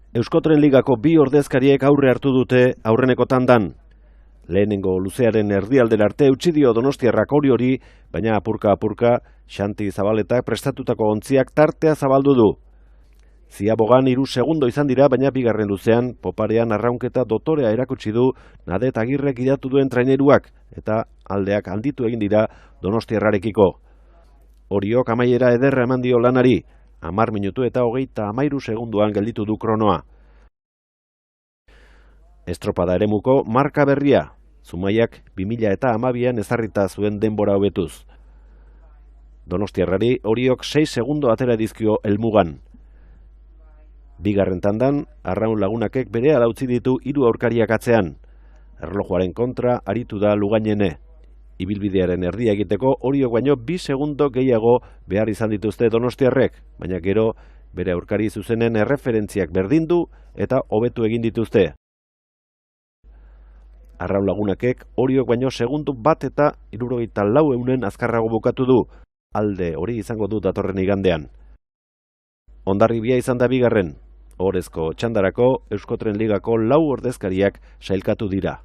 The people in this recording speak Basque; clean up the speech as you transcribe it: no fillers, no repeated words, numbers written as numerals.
Euskotren Ligako bi ordezkariek aurre hartu dute aurreneko tandan. Lehenengo luzearen erdialdera arte eutsi dio donostiarrak hori, baina apurka Xanti Zabaletak prestatutako ontziak tartea zabaldu du. Ziabogan 3 segundo izan dira, baina bigarren luzean poparean arraunketa dotorea erakutsi du Nadet Agirrek gidatu duen traineruak, eta aldeak handitu egin dira donostiarrarekiko. Oriok amaiera ederra eman dio lanari, 10 minutu eta 33 segunduan gelditu du kronoa. Estropada eremuko marka berria, Zumaiak 2012an ezarrita zuen denbora hobetuz. Donostiarrari Oriok 6 segundo atera dizkio helmugan. Bigarren tandan, Arraun Lagunakek bere utzi ditu 3 aurkariak atzean. Erlojuaren kontra aritu da Lugainene. Ibilbidearen erdia egiteko Oriok baino 2 segundo gehiago behar izan dituzte donostiarrek, baina gero bere aurkari zuzenen erreferentziak berdindu eta hobetu egin dituzte. Arraun Lagunakek Oriok baino segundu 1 eta 64 azkarrago bukatu du, alde hori izango du datorren igandean. Hondarribia izan da bigarren, ohorezko txandarako Euskotren Ligako 4 ordezkariak sailkatu dira.